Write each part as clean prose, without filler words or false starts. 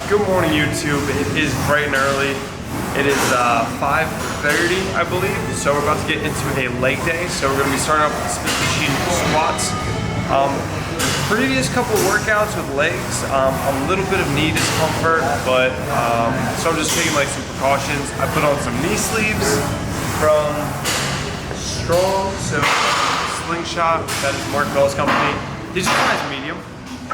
Good morning, YouTube. It is bright and early. It is 5:30, I believe. So we're about to get into a leg day. So we're going to be starting off with the split machine squats. Previous couple workouts with legs, a little bit of knee discomfort, but so I'm just taking like some precautions. I put on some knee sleeves from Strong, so Slingshot, that is Mark Bell's company. These are size medium,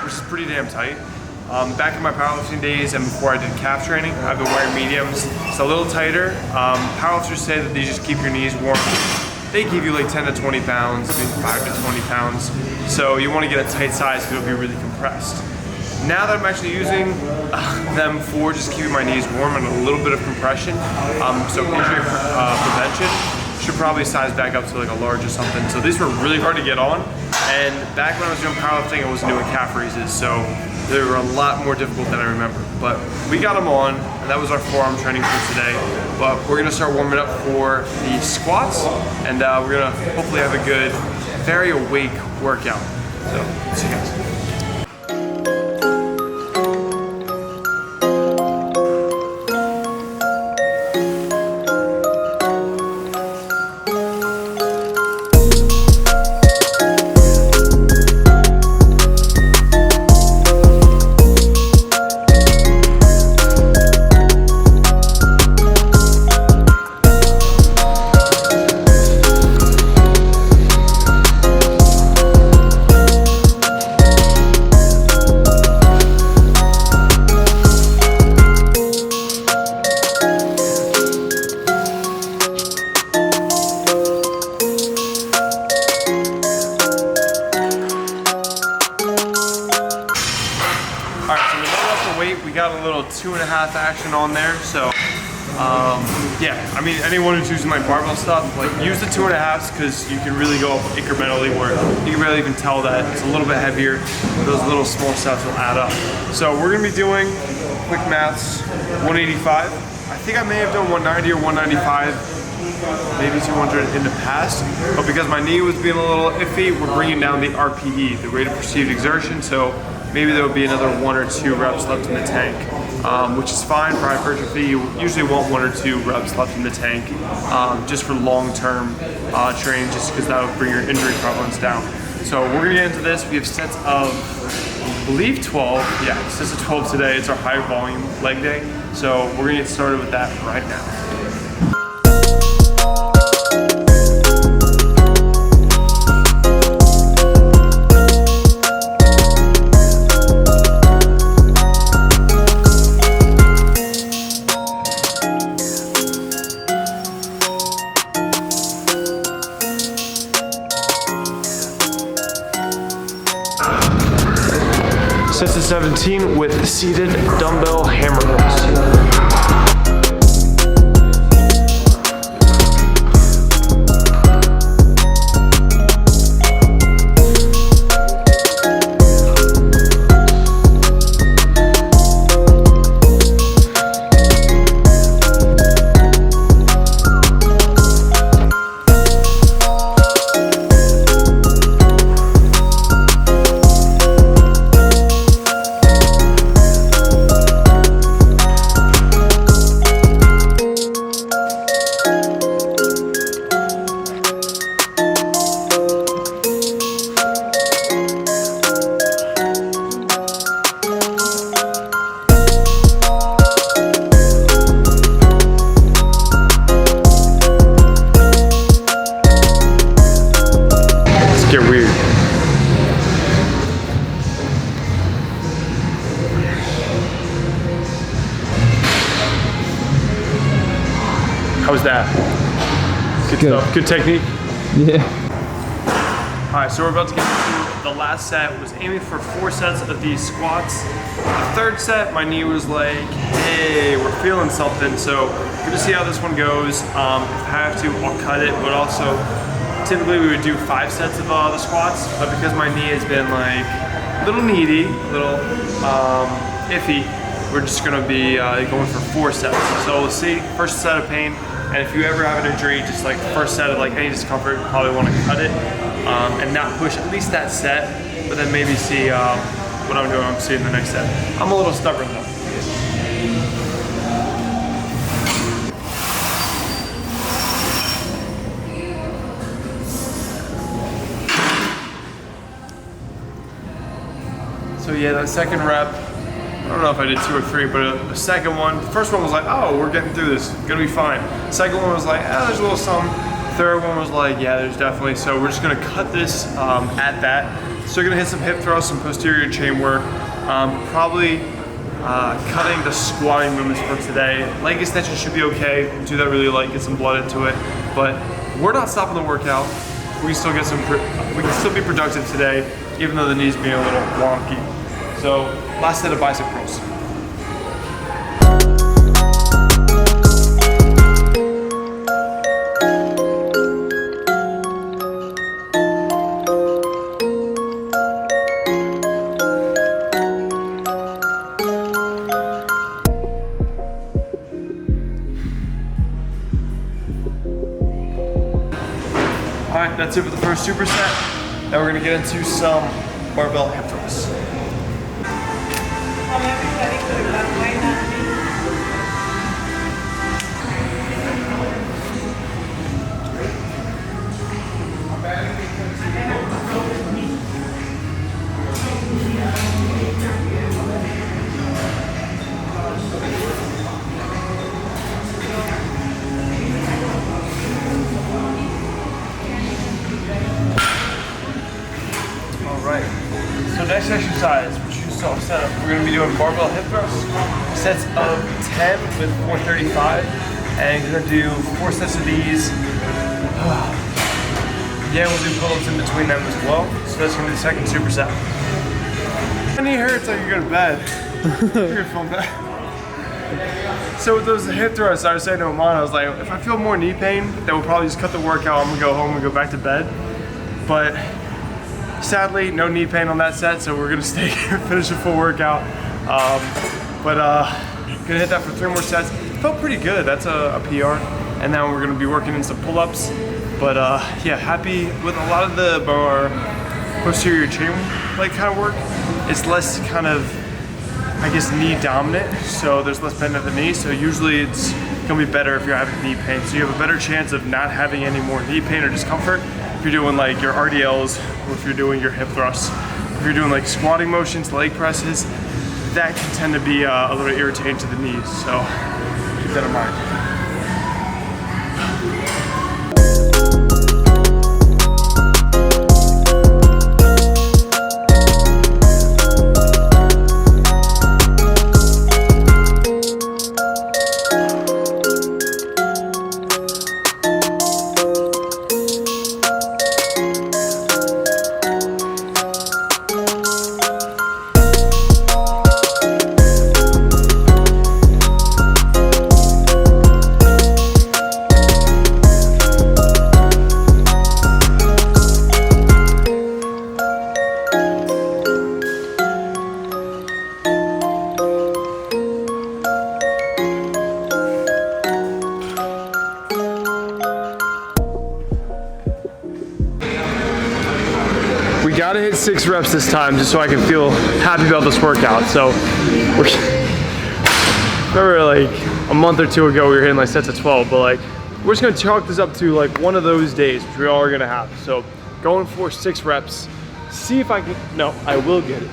which is pretty damn tight. Back in my powerlifting days and before I did calf training, I've been wearing mediums. It's a little tighter. Powerlifters say that these just keep your knees warm. They give you like 10 to 20 pounds, maybe 5 to 20 pounds. So you want to get a tight size because it'll be really compressed. Now that I'm actually using them for just keeping my knees warm and a little bit of compression, so injury prevention, should probably size back up to like a large or something. So these were really hard to get on. And back when I was doing powerlifting, I wasn't doing calf raises, so they were a lot more difficult than I remember. But we got them on, and that was our forearm training for today. But we're gonna start warming up for the squats, and we're gonna hopefully have a good, very awake workout. So, see you guys. We got a little 2.5 action on there, so yeah, I mean, anyone who's using like barbell stuff, like use the 2.5s because you can really go up incrementally where you can really even tell that it's a little bit heavier. Those little small steps will add up. So we're gonna be doing quick maths, 185. I think I may have done 190 or 195, maybe 200 in the past, but because my knee was being a little iffy, we're bringing down the RPE, the rate of perceived exertion, so maybe there will be another 1 or 2 reps left in the tank, which is fine for hypertrophy. You usually want 1 or 2 reps left in the tank, just for long-term training, just because that will bring your injury prevalence down. So we're gonna get into this. We have sets of, I believe 12, yeah, sets of 12 today. It's our high volume leg day. So we're gonna get started with that right now. Sets of 17 with seated dumbbell hammer rows. Get weird. How was that? Good stuff. Good technique? Yeah. Alright, so we're about to get into the last set. Was aiming for 4 sets of these squats. The third set, my knee was like, hey, we're feeling something. So good to see how this one goes. If I have to, I'll cut it, but also typically we would do 5 sets of the squats, but because my knee has been like a little needy, a little iffy, we're just gonna be going for 4 sets. So we'll see, first set of pain, and if you ever have an injury, just like the first set of like any discomfort, you probably wanna cut it and not push at least that set, but then maybe see what I'm doing, I'm seeing the next set. I'm a little stubborn though. yeah, that second rep, I don't know if I did 2 or 3, but the second one, the first one was like, oh, we're getting through this, gonna be fine. Second one was like, oh, there's a little something. Third one was like, yeah, there's definitely. So we're just gonna cut this at that. So we're gonna hit some hip thrusts, some posterior chain work, probably cutting the squatting movements for today. Leg extension should be okay. Do that really light, get some blood into it. But we're not stopping the workout. We can still get some. We can still be productive today, even though the knees being a little wonky. So last set of bicep curls. All right, that's it for the first superset. Now we're gonna get into some barbell hip thrusts. So next exercise, which you saw set up, we're going to be doing barbell hip thrusts, sets of 10 with 435, and we're going to do 4 sets of these. Yeah, we'll do pull-ups in between them as well. So that's going to be the second superset. My knee hurts, I can go to bed. You're going to film that. So with those hip thrusts, I was saying to Amon, I was like, if I feel more knee pain, then we'll probably just cut the workout. I'm going to go home and go back to bed. But sadly, no knee pain on that set, so we're gonna stay here, finish the full workout. Gonna hit that for 3 more sets. Felt pretty good, that's a PR. And then we're gonna be working in some pull-ups. But yeah, happy with a lot of the more posterior chain like kind of work. It's less kind of, I guess, knee dominant, so there's less bend at the knee. So usually it's gonna be better if you're having knee pain. So you have a better chance of not having any more knee pain or discomfort if you're doing like your RDLs or if you're doing your hip thrusts. If you're doing like squatting motions, leg presses, that can tend to be a little irritating to the knees. So keep that in mind. Gotta hit 6 reps this time just so I can feel happy about this workout. So remember like a month or 2 ago we were hitting like sets of 12, but like we're just gonna chalk this up to like one of those days, which we all are gonna have. So going for 6 reps, see if I can, no, I will get it.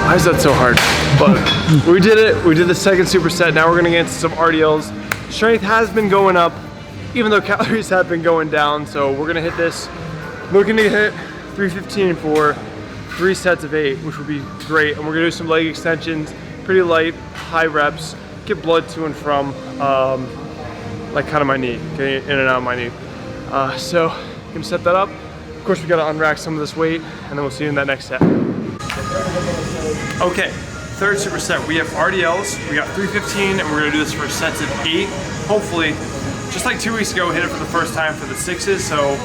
Why is that so hard? But we did it. We did the second superset. Now we're gonna get into some RDLs. Strength has been going up, even though calories have been going down. So we're gonna hit this. Looking to hit 315 for 3 sets of 8, which would be great. And we're gonna do some leg extensions, pretty light, high reps, get blood to and from, like kind of my knee, getting in and out of my knee. So gonna set that up. Of course, we gotta unrack some of this weight, and then we'll see you in that next set. Okay, third superset. We have RDLs. We got 315, and we're gonna do this for sets of 8. Hopefully, just like 2 weeks ago, we hit it for the first time for the 6s. So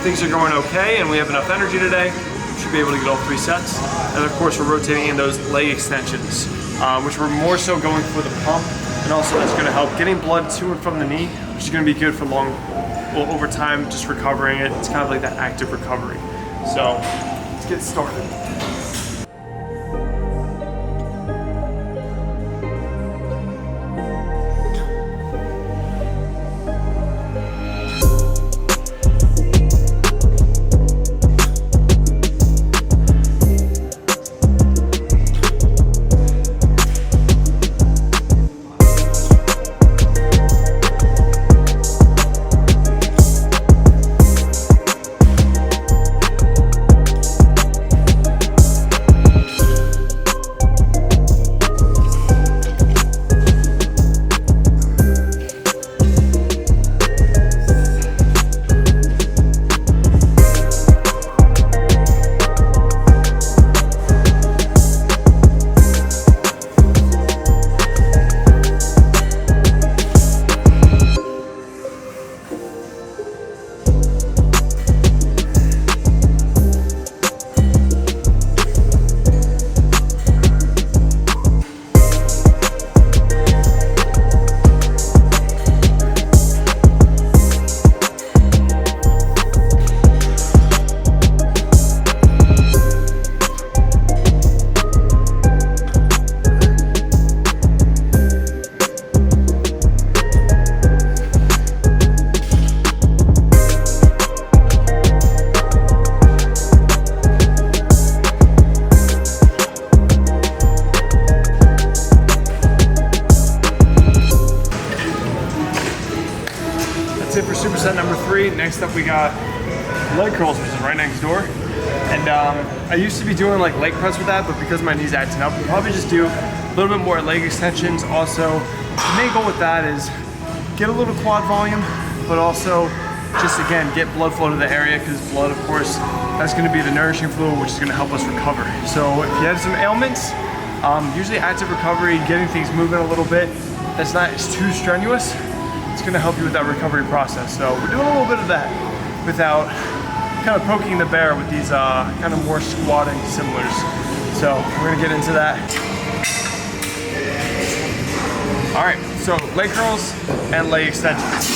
things are going okay, and we have enough energy today. We should be able to get all 3 sets. And of course, we're rotating in those leg extensions, which we're more so going for the pump, and also that's gonna help getting blood to and from the knee, which is gonna be good for over time, just recovering it. It's kind of like that active recovery. So let's get started. it for superset number 3. Next up we got leg curls, which is right next door. And I used to be doing like leg press with that, but because my knee's acting up, we'll probably just do a little bit more leg extensions. Also, the main goal with that is get a little quad volume, but also just again, get blood flow to the area, because blood, of course, that's gonna be the nourishing fluid, which is gonna help us recover. So if you have some ailments, usually active recovery, getting things moving a little bit, that's not too strenuous, it's gonna help you with that recovery process. So we're doing a little bit of that without kind of poking the bear with these kind of more squatting similars. So we're gonna get into that. All right, so leg curls and leg extensions.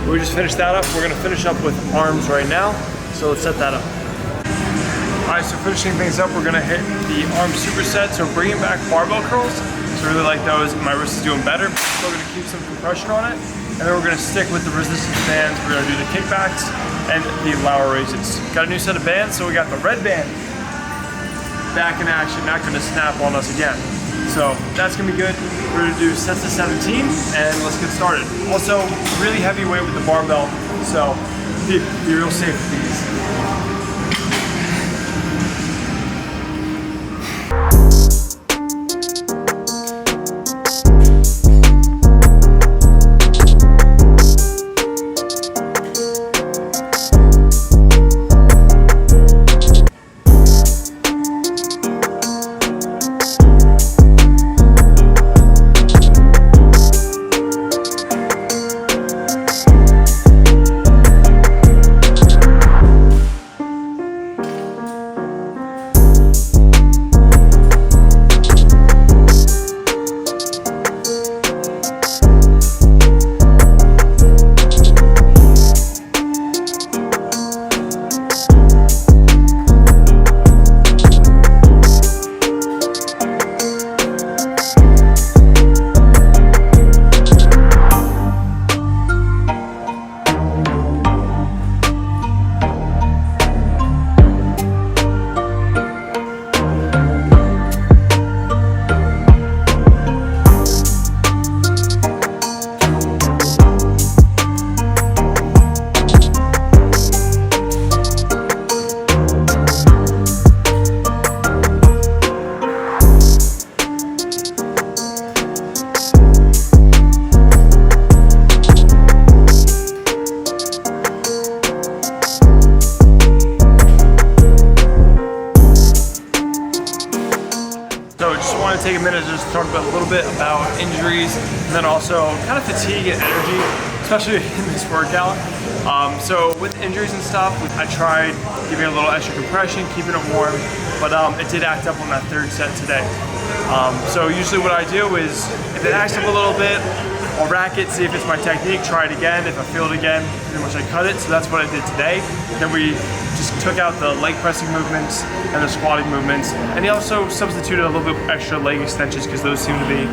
We just finished that up. We're gonna finish up with arms right now. So let's set that up. All right, so finishing things up, we're gonna hit the arm superset. So bringing back barbell curls. So I really like those. My wrist is doing better. So we're gonna keep some compression on it. And then we're gonna stick with the resistance bands. We're gonna do the kickbacks and the lower raises. Got a new set of bands. So we got the red band back in action, not gonna snap on us again. So that's gonna be good. We're gonna do sets of 17 and let's get started. Also, really heavy weight with the barbell, so be real safe with these. Take a minute to just talk about a little bit about injuries and then also kind of fatigue and energy, especially in this workout. So with injuries and stuff, I tried giving a little extra compression, keeping it warm, but it did act up on that third set today. So usually what I do is, if it acts up a little bit, I'll rack it, see if it's my technique, try it again. If I feel it again, pretty much I cut it. So that's what I did today. Then we just took out the leg pressing movements and the squatting movements. And he also substituted a little bit extra leg extensions because those seem to be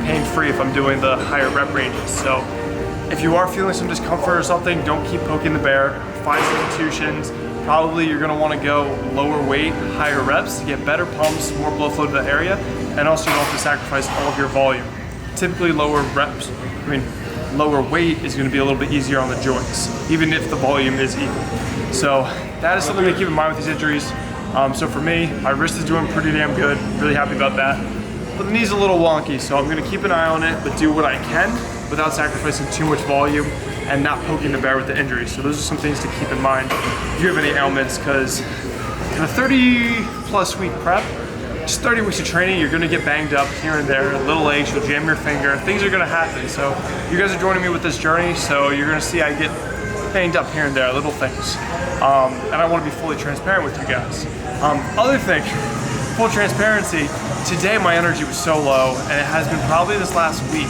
pain-free if I'm doing the higher rep ranges. So if you are feeling some discomfort or something, don't keep poking the bear. Find substitutions. Probably you're gonna wanna go lower weight, higher reps to get better pumps, more blood flow to the area, and also you don't have to sacrifice all of your volume. Typically lower reps, lower weight is gonna be a little bit easier on the joints, even if the volume is equal. So that is something to keep in mind with these injuries. So for me, my wrist is doing pretty damn good. Really happy about that. But the knee's a little wonky, so I'm gonna keep an eye on it, but do what I can without sacrificing too much volume and not poking the bear with the injury. So those are some things to keep in mind if you have any ailments, because in a 30+ week prep, just 30 weeks of training, you're gonna get banged up here and there, a little ache, you'll jam your finger, things are gonna happen. So you guys are joining me with this journey, so you're gonna see I get banged up here and there, little things. And I wanna be fully transparent with you guys. Other thing, full transparency, today my energy was so low, and it has been probably this last week.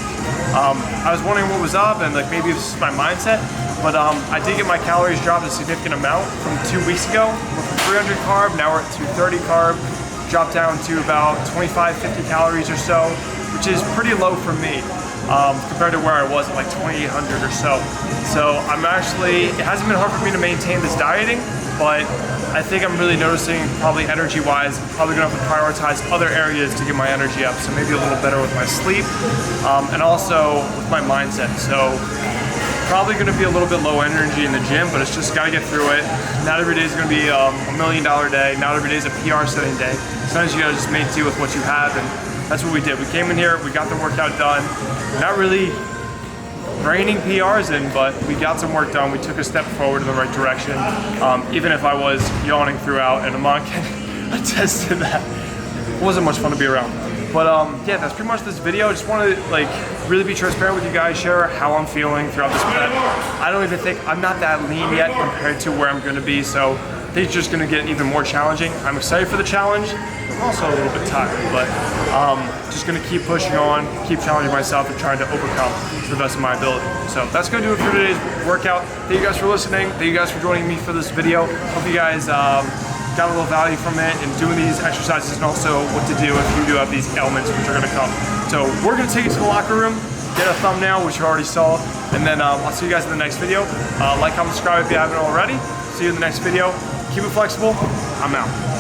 I was wondering what was up, and like maybe this is my mindset, but I did get my calories dropped a significant amount from 2 weeks ago. Went from 300 carb, now we're at 230 carb, dropped down to about 25, 50 calories or so, which is pretty low for me compared to where I was at like 2,800 or so. So I'm actually, it hasn't been hard for me to maintain this dieting, but I think I'm really noticing, probably energy-wise, I'm probably gonna have to prioritize other areas to get my energy up. So maybe a little better with my sleep, and also with my mindset. So probably gonna be a little bit low energy in the gym, but it's just gotta get through it. Not every day is gonna be a $1 million day. Not every day is a PR setting day. Sometimes you gotta just make do with what you have, and that's what we did. We came in here, we got the workout done. Not really raining PRs in, but we got some work done. We took a step forward in the right direction, even if I was yawning throughout, and Amon can attest to that. It wasn't much fun to be around. But yeah, that's pretty much this video. I just want to like really be transparent with you guys, share how I'm feeling throughout this prep. I don't even think, I'm not that lean yet compared to where I'm gonna be, so things are just gonna get even more challenging. I'm excited for the challenge. I'm also a little bit tired, but just gonna keep pushing on, keep challenging myself and trying to overcome to the best of my ability. So that's gonna do it for today's workout. Thank you guys for listening. Thank you guys for joining me for this video. Hope you guys got a little value from it and doing these exercises, and also what to do if you do have these ailments which are gonna come. So we're gonna take it to the locker room, get a thumbnail, which you already saw, and then I'll see you guys in the next video. Like, comment, subscribe if you haven't already. See you in the next video. Keep it flexible. I'm out.